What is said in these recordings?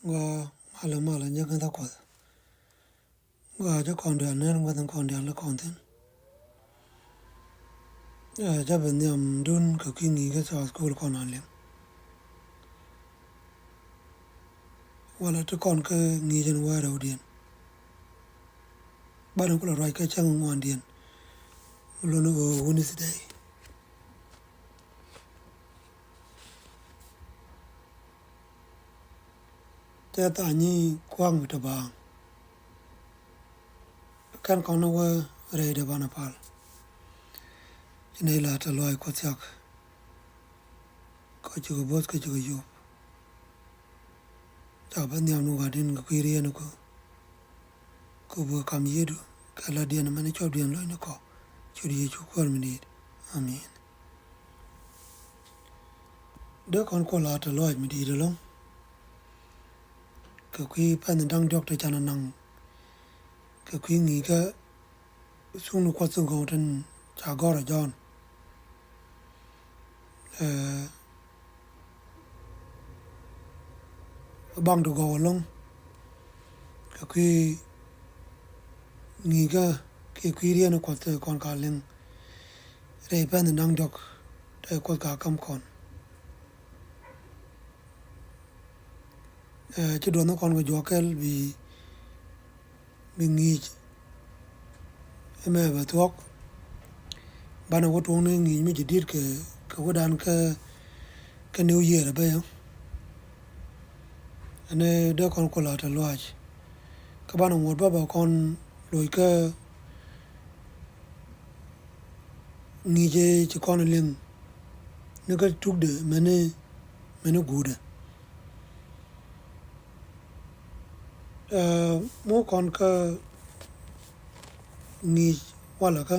Wa mala nyaga da ko wa ja kon da ner wa dan kon da la kon ten ja ben yam dun ka kingi ga sa school kon an le wala to kon ka ngi jen wa ra udien ba dan ko ra ka chang ngwan dien lo no woni sidai ta ta ni kwang ta ba kan kon wa re de ba na pal nei la ta loy ko chak ko chu bos ko chu yo ta ban yam no ga din ko ri no ko bo kam yedu kala dien ma ne chob dien loy no ko chu ri chu ko mi ni amen de kon ko la ta loy mi di de long ko ki pan dang dok ta chan nang ko ki ngi ka sung no ko sung ko tan cha go ra jon bang do go long ko ki ngi ka ki ri no ko te kon ka leng re pan dang dok ta ko ka kam kon ci do no kon go jokel bi ngi me ba tok bana wo to ne ngi mi dit ke ko dan ka new year ba yo ane de kon ko la ta loaj ka bana wo ba kon loy ka ngi je ci kon leng ne ka tuk de mene gude mo kon ka ngi wala ka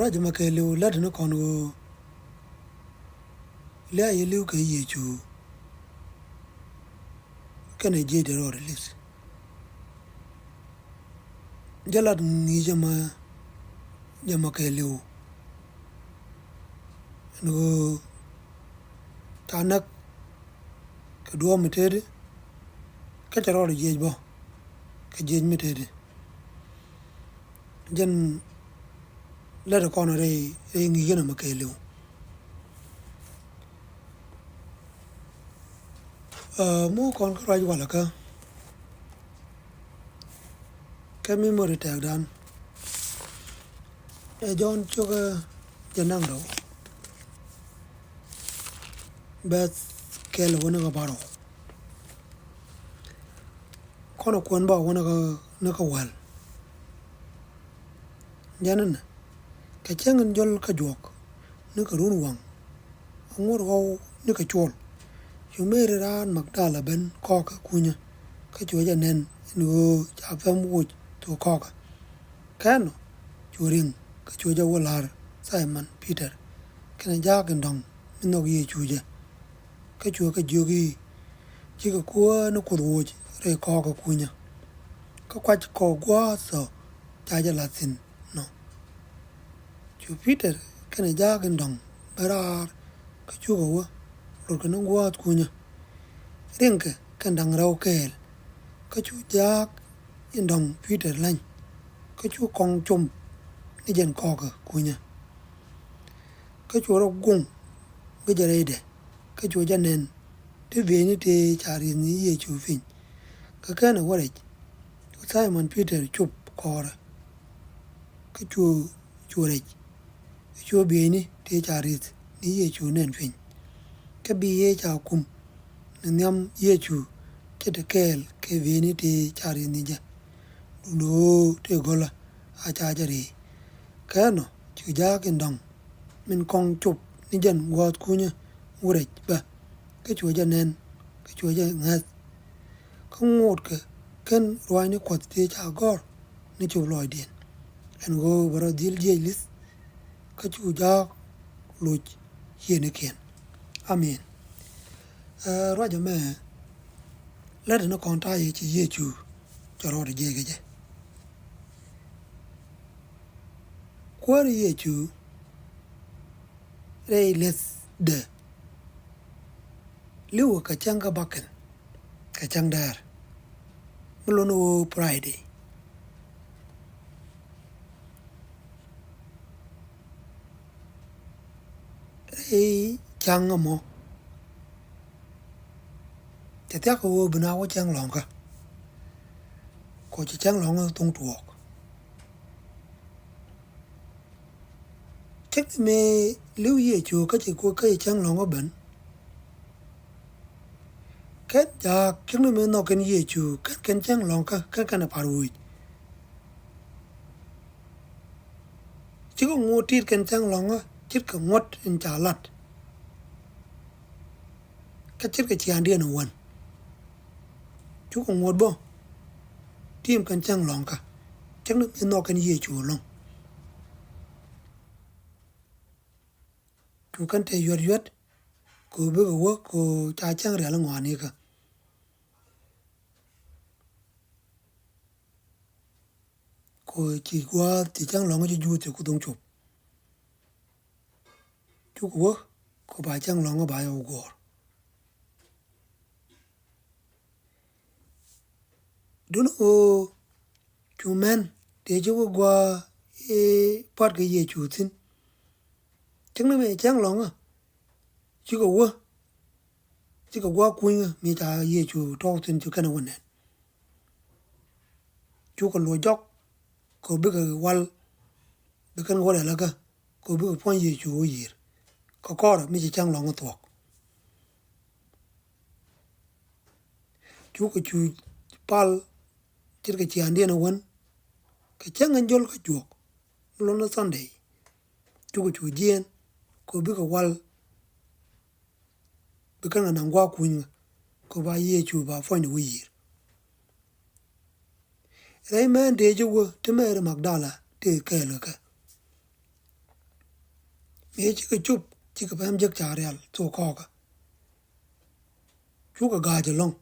raj ma ke lu lad no kon go la ye lu ka ye chu kana je de ro lis jalad ngi jama ke lu no tanak ka do metere ka taro je bo ka je metere jen la de kon re ngi gena ma ke lu mo kon ka raj wala ka mi mo re tag dan jon choga janang do bas kel wona ga baro kono kon ba wona ga na ka wal janan ka changan jol ka jok ne ka run wang ngor go ne ka chol yumere ran magdala ben ko ka kunya ka joja nen no cha fam wo to ko ka kano churing ka joja wolar Simon Peter kana jagan dong no ye chuja ka chu ka jogi chi ka ko no ko wo re ko ka kunya ka kwa ko gwa so cha ja latin no chu Peter kana jagan dong barar ka chu go ro ka no gwa kunya rinka kan dang rau kel ka chu jak in dong Peter lan ka chu kong chum ni jen ko ka kunya ka chu ro gung ga jare de ka chu janen te ve ni te chari ni ye chu fin ka kana wore Simon Peter chup kora ka chu re chu be ni te chari ni ye chu nen fin ka bi ye cha kum nyam ye chu ke de kel ke ve ni te chari ni ja no te gola a cha jare kano chu ja ken dong min kong chup ni jen wat kunya wore ba ka chu janen ka chu ja ngat ka ngot ka ken roi ni kwat te cha gor ni chu loy den en go baro dil je lis ka chu ja luch ye ne ken amen raja me la de no kon ta ye chi ye chu choro de je ge kwar ye chu re les de liu ka chang ka baken ka chang dar mulono Friday chang mo te ta ko bna wo chang long ka ko chi chang long tung tuok chắc me liu ye chu ka chi ko ka chang long ben cái ja keng me no ken ye chu kan chang long ka kan parui chỉ có ngô tiết kan chang long á chit ka ngot in cha lat ka chit ka chian dia no wan chú có ngột bo tim kan chang long ka chắc me no kan ye chu long chú kan te yuat ko be wo ko cha chang re la ngwa ni ka ko chỉ qua thì chang long ju ju te ku dong chu chú ko ko ba chang long ba yo go dun o chú men để chú qua part cái ye chu tin chắc me chang long à chỉ có qua kuin mi ta ye chu to tin chu kana wan chú có lo jok ko be ka wal be kan wala la ka ko be pon ye chu yir ko kor mi chang long to chú có chu pal chir ka chian dia na wan ka chang an jol ka juok lo no Sunday chú có chu jien ko be ka wal be kan na ngwa kuin ko ba ye chu ba pon ni yir Rai man de ju wo te mer Magdala te ke le ka me chi ka chup chi ka pam jak cha real to ko ka chú ka ga je long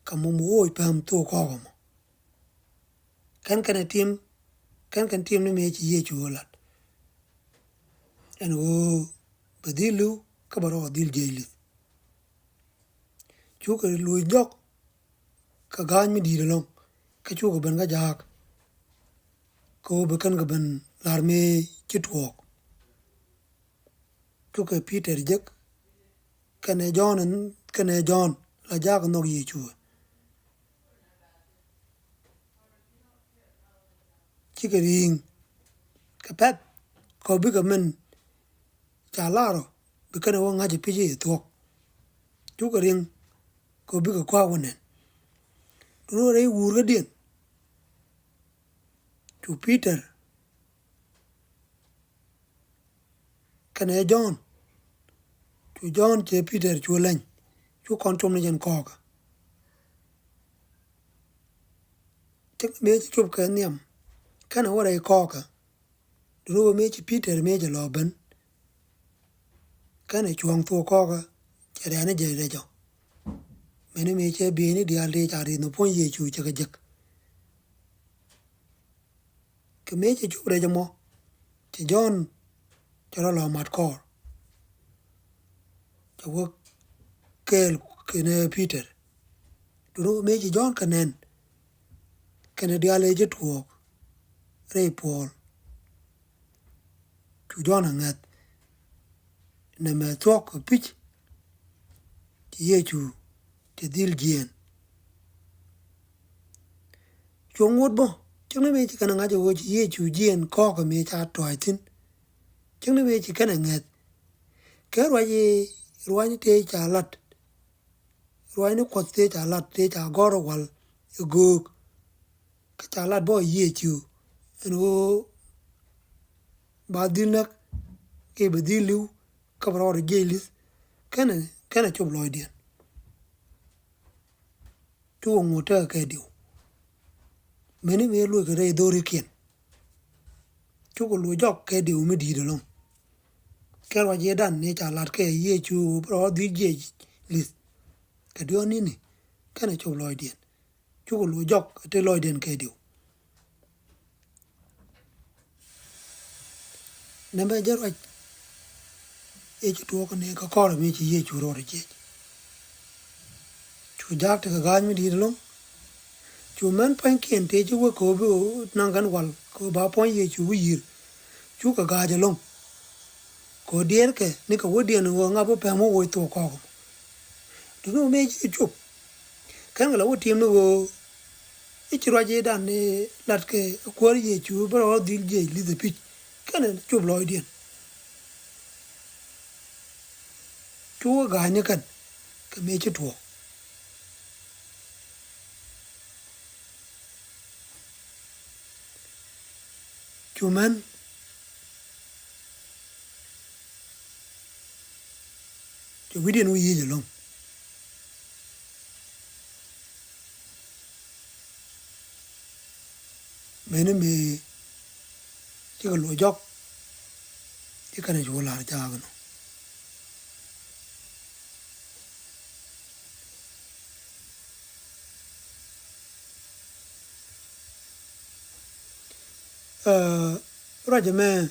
ka mo mo pam to ko ka mo kan tim ne me chi ye chu lat en wo bedilu ka baro dil jeli chú ka lu jok ka ga mi di long ka chú ka ban ga jak ko be kan ga ban lar me chi tuok chú ka Peter jak kane John la jak no ye chu chi ka ring ka pet ko bi ka men cha laro bi kan wo nga ji pi ji tuok chú ka ring ko bi ka kwa wonen no re wur ga dien chú Peter kane John che Peter chú len chú kon tom ne jen ko ka tek me chu ka niam kana wora ko ka no me chi Peter me je lo ben kana chuang to ko ka che da ne je re jo me ne me che bi ni dia le cha ri no pon ye chu che ka jek ke me che chu re jo mo che John che lo mat ko che wo kel kene Peter no me che John kanen kana dia le je tuok re Paul chú John angat na me tuok pich ye chu te dil jien chú ngot bo chung ne me chi kana nga jo ye chu jien ko ka me cha toy tin chung ne me chi kana ngat ke ro ni te cha lat ro ni ko te cha lat te cha goro wal go ka cha lat bo ye chu no ba dil nak ke be dilu ka bro de gelis kana chop loy dien chú ngota ka diu meni me lu ka re do ri kien chú ko lu jok ka diu me di de long ka wa je dan ne cha lat ke ye chu bro di je lis ka dio ni ni kana chop loy dien chú ko lu jok te loy dien ka diu na ba je ra e chu to ko ne ka ko me chi ye chu ro re je chu jak te ga mi di long chu men pan kien te chu ko bu nang gan wal ko ba pon ye chu yir chu ka ga je long ko dier ke ni ko wodi no nga bo pe mo wo to ko du no me chu kan ga wo tim no go ichiro je dan ne lat ke ko ye chu bro dil je li de pich kan chu lo dien chu ga ne kan ke me chu to chu man chu wi dien wi ye long mene me chỉ có lúa dốc chỉ cần là chỗ là cha cái nó rồi chứ mẹ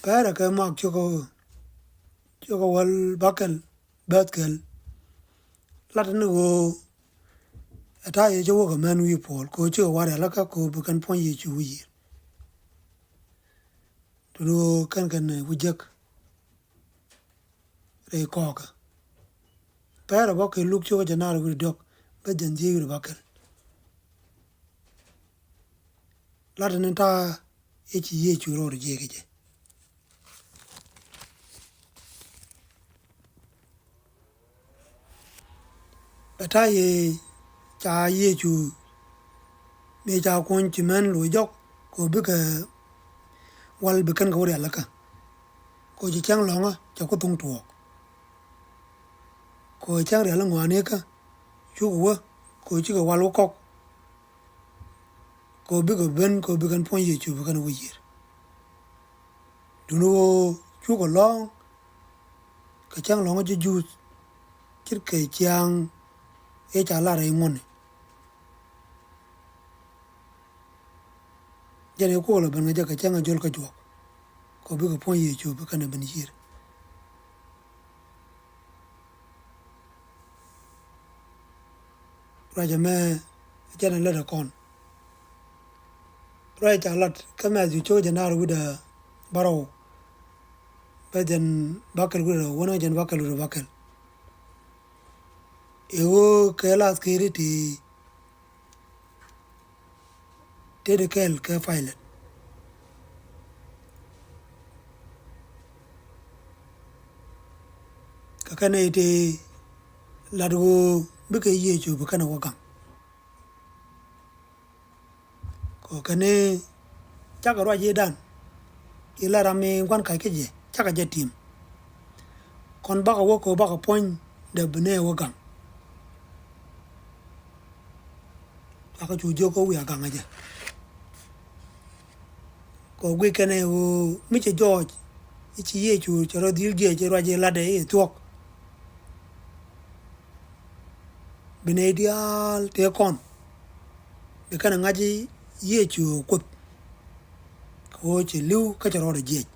cái là cái mặc cho cái wall buckle buckle lát nữa ta ye cho cái menu yi pol ko cho wa la ka ko bu kan pon ye chu yi ro kan wujak re ko ka para ba ke luk cho jana ru dok ba jan ji ru ba ka la den ta e chi ye chu ro je ke je ba ta ye cha ye chu me cha kon chi men lu jok ko bu ka wal bu kan ko re la ka ko ji chang long a cha ko tung tuok ko chang re la ngwa ne ka chu wo ko chi ka wal ko ko bu ka ben ko bu kan pon ye chu bu kan wo yir du no chu ko long ka chang long ji ju chir ke chang e cha la re mon jane ko la ban ga ka chang jol ka jok ko bu ka pon ye chu bu kan ben yir raja me jana la da kon raja lat kama ju cho jana ru da baro baden bakal ru wona jan bakal ru bakal ewo kala skiriti de kel ka Pilate ka kana ite ladgo bika ye chu bika na wakang ko kane chaka ro je dan ila rame kwan kai ke je chaka je tim kon baka wo ko baka pon de bne wakang aka chu jo ko wi aka ngaje ko gwe kane wo mi che George ichi ye chu choro dil je ro je lade e tok bine dial te kon be kana ngaji ye chu ko che lu ka choro de je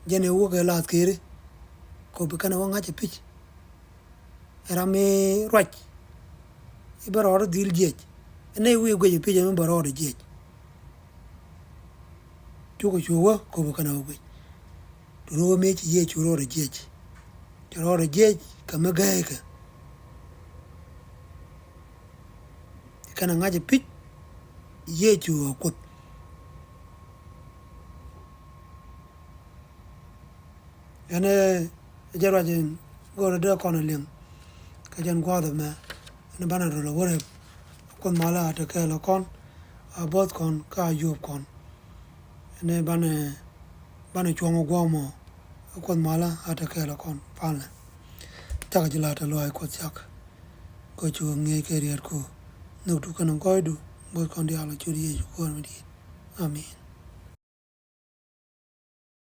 jene wo ke la kere ko be kana wanga che pich era me rach ibaro dil je ne wi gwe pich me baro de je chu ko chu ko be kana wo ro me chi ye chu ro de je ro de je ka me ga ka kana ngaje pich ye chu ko ane jara jen go de kon lim ka jan gwa de me ne bana ro wo re kon mala ta ka lo kon a bot kon ka yu kon ne bana chong go mo kon mala ata ka lo kon pan ta ka jila ta lo ai ko chak ko chu nge ke rier ko no tu kan ko du bo kon dia lo chu ye ko mi amen